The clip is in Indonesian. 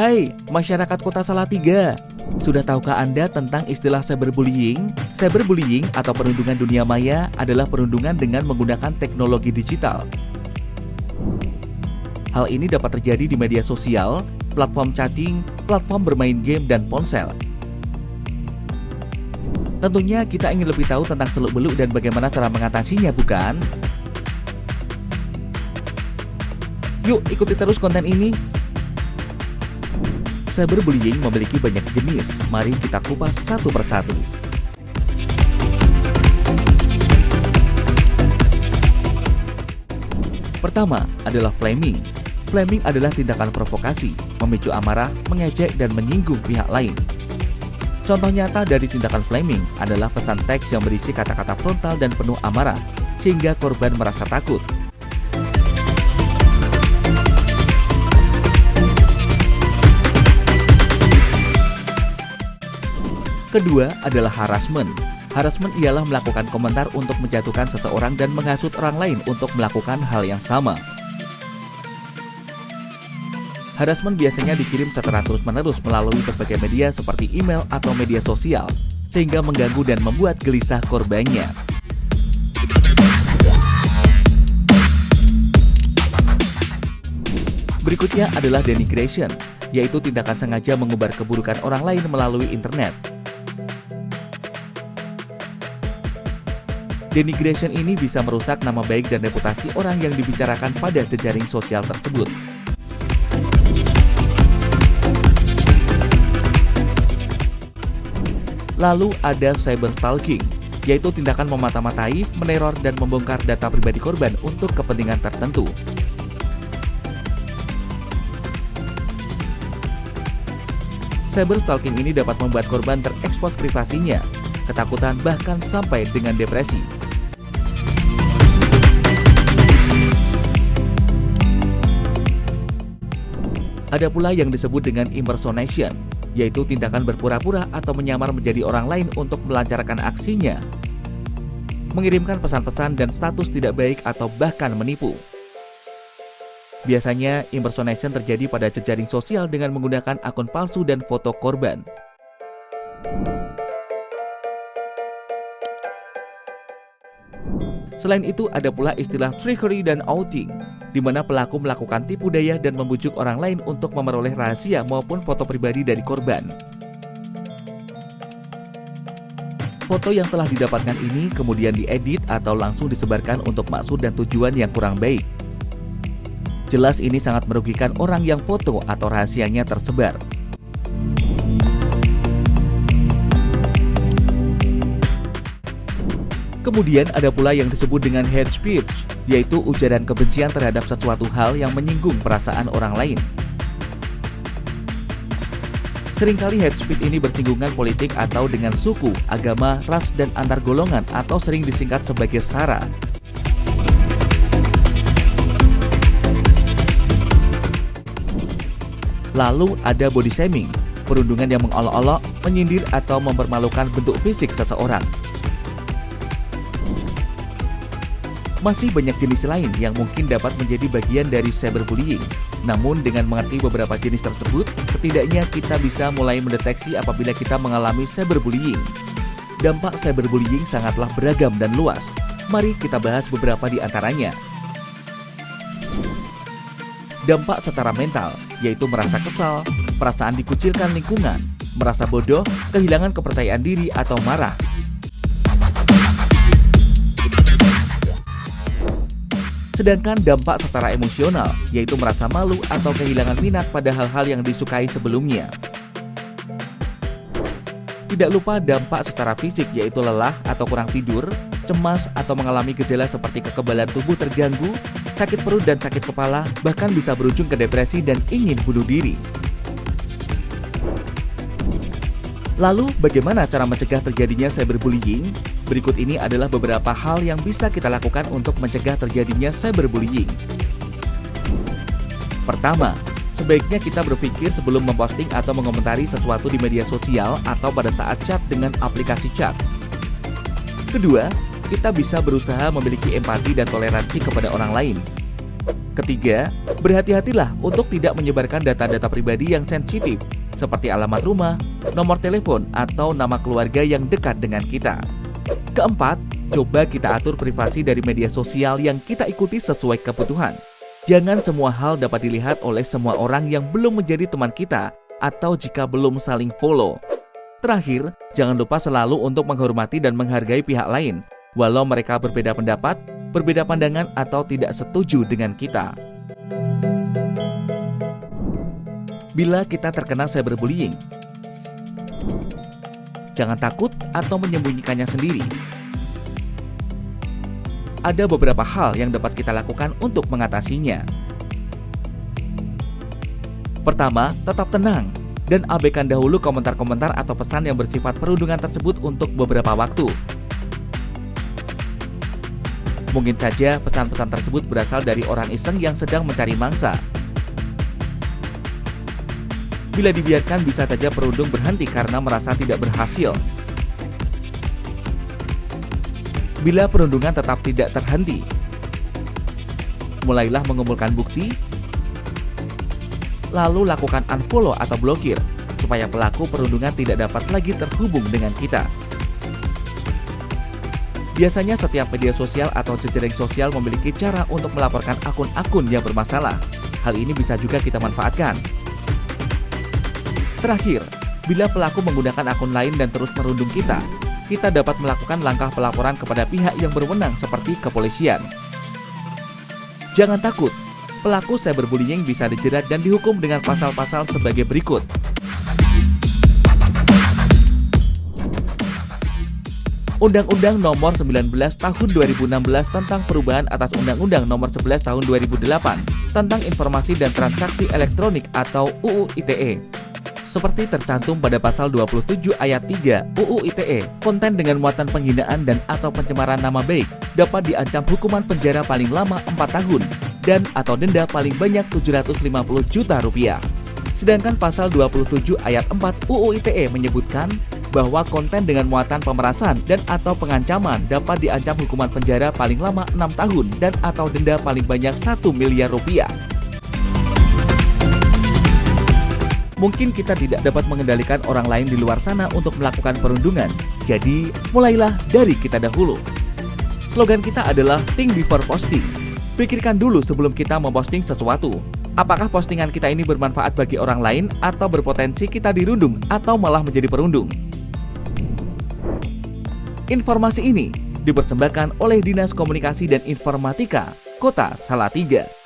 Hai, masyarakat Kota Salatiga. Sudah tahukah Anda tentang istilah cyberbullying? Cyberbullying atau perundungan dunia maya adalah perundungan dengan menggunakan teknologi digital. Hal ini dapat terjadi di media sosial, platform chatting, platform bermain game, dan ponsel. Tentunya kita ingin lebih tahu tentang seluk-beluk dan bagaimana cara mengatasinya, bukan? Yuk, ikuti terus konten ini. Cyberbullying memiliki banyak jenis. Mari kita kupas satu persatu. Pertama adalah flaming. Flaming adalah tindakan provokasi, memicu amarah, mengejek, dan menyinggung pihak lain. Contoh nyata dari tindakan flaming adalah pesan teks yang berisi kata-kata frontal dan penuh amarah, sehingga korban merasa takut. Kedua adalah harassment. Harassment ialah melakukan komentar untuk menjatuhkan seseorang dan menghasut orang lain untuk melakukan hal yang sama. Harassment biasanya dikirim secara terus-menerus melalui berbagai media seperti email atau media sosial, sehingga mengganggu dan membuat gelisah korbannya. Berikutnya adalah denigration, yaitu tindakan sengaja mengumbar keburukan orang lain melalui internet. Denigration ini bisa merusak nama baik dan reputasi orang yang dibicarakan pada jejaring sosial tersebut. Lalu ada cyberstalking, yaitu tindakan memata-matai, meneror, dan membongkar data pribadi korban untuk kepentingan tertentu. Cyberstalking ini dapat membuat korban terekspos privasinya, ketakutan, bahkan sampai dengan depresi. Ada pula yang disebut dengan impersonation, yaitu tindakan berpura-pura atau menyamar menjadi orang lain untuk melancarkan aksinya, mengirimkan pesan-pesan dan status tidak baik atau bahkan menipu. Biasanya, impersonation terjadi pada jejaring sosial dengan menggunakan akun palsu dan foto korban. Selain itu, ada pula istilah trickery dan outing, di mana pelaku melakukan tipu daya dan membujuk orang lain untuk memperoleh rahasia maupun foto pribadi dari korban. Foto yang telah didapatkan ini kemudian diedit atau langsung disebarkan untuk maksud dan tujuan yang kurang baik. Jelas ini sangat merugikan orang yang foto atau rahasianya tersebar. Kemudian ada pula yang disebut dengan hate speech, yaitu ujaran kebencian terhadap sesuatu hal yang menyinggung perasaan orang lain. Seringkali hate speech ini bersinggungan politik atau dengan suku, agama, ras, dan antar golongan atau sering disingkat sebagai SARA. Lalu ada body shaming, perundungan yang mengolok-olok, menyindir, atau mempermalukan bentuk fisik seseorang. Masih banyak jenis lain yang mungkin dapat menjadi bagian dari cyberbullying. Namun dengan mengerti beberapa jenis tersebut, setidaknya kita bisa mulai mendeteksi apabila kita mengalami cyberbullying. Dampak cyberbullying sangatlah beragam dan luas. Mari kita bahas beberapa di antaranya. Dampak secara mental, yaitu merasa kesal, perasaan dikucilkan lingkungan, merasa bodoh, kehilangan kepercayaan diri atau marah. Sedangkan dampak secara emosional, yaitu merasa malu atau kehilangan minat pada hal-hal yang disukai sebelumnya. Tidak lupa dampak secara fisik, yaitu lelah atau kurang tidur, cemas atau mengalami gejala seperti kekebalan tubuh terganggu, sakit perut dan sakit kepala, bahkan bisa berujung ke depresi dan ingin bunuh diri. Lalu, bagaimana cara mencegah terjadinya cyberbullying? Berikut ini adalah beberapa hal yang bisa kita lakukan untuk mencegah terjadinya cyberbullying. Pertama, sebaiknya kita berpikir sebelum memposting atau mengomentari sesuatu di media sosial atau pada saat chat dengan aplikasi chat. Kedua, kita bisa berusaha memiliki empati dan toleransi kepada orang lain. Ketiga, berhati-hatilah untuk tidak menyebarkan data-data pribadi yang sensitif, seperti alamat rumah, nomor telepon, atau nama keluarga yang dekat dengan kita. Keempat, coba kita atur privasi dari media sosial yang kita ikuti sesuai kebutuhan. Jangan semua hal dapat dilihat oleh semua orang yang belum menjadi teman kita atau jika belum saling follow. Terakhir, jangan lupa selalu untuk menghormati dan menghargai pihak lain, walau mereka berbeda pendapat, berbeda pandangan, atau tidak setuju dengan kita. Bila kita terkena cyberbullying, jangan takut atau menyembunyikannya sendiri. Ada beberapa hal yang dapat kita lakukan untuk mengatasinya. Pertama, tetap tenang dan abaikan dahulu komentar-komentar atau pesan yang bersifat perundungan tersebut untuk beberapa waktu. Mungkin saja pesan-pesan tersebut berasal dari orang iseng yang sedang mencari mangsa. Bila dibiarkan, bisa saja perundung berhenti karena merasa tidak berhasil. Bila perundungan tetap tidak terhenti, mulailah mengumpulkan bukti, lalu lakukan unfollow atau blokir, supaya pelaku perundungan tidak dapat lagi terhubung dengan kita. Biasanya setiap media sosial atau jejaring sosial memiliki cara untuk melaporkan akun-akun yang bermasalah. Hal ini bisa juga kita manfaatkan. Terakhir, bila pelaku menggunakan akun lain dan terus merundung kita dapat melakukan langkah pelaporan kepada pihak yang berwenang seperti kepolisian. Jangan takut, pelaku cyberbullying bisa dijerat dan dihukum dengan pasal-pasal sebagai berikut. Undang-Undang Nomor 19 Tahun 2016 tentang perubahan atas Undang-Undang Nomor 11 Tahun 2008 tentang Informasi dan Transaksi Elektronik atau UU ITE. Seperti tercantum pada pasal 27 ayat 3 UU ITE, konten dengan muatan penghinaan dan atau pencemaran nama baik dapat diancam hukuman penjara paling lama 4 tahun dan atau denda paling banyak Rp750 juta. Sedangkan pasal 27 ayat 4 UU ITE menyebutkan bahwa konten dengan muatan pemerasan dan atau pengancaman dapat diancam hukuman penjara paling lama 6 tahun dan atau denda paling banyak Rp1 miliar. Mungkin kita tidak dapat mengendalikan orang lain di luar sana untuk melakukan perundungan, jadi mulailah dari kita dahulu. Slogan kita adalah think before posting. Pikirkan dulu sebelum kita memposting sesuatu. Apakah postingan kita ini bermanfaat bagi orang lain atau berpotensi kita dirundung atau malah menjadi perundung? Informasi ini dipersembahkan oleh Dinas Komunikasi dan Informatika Kota Salatiga.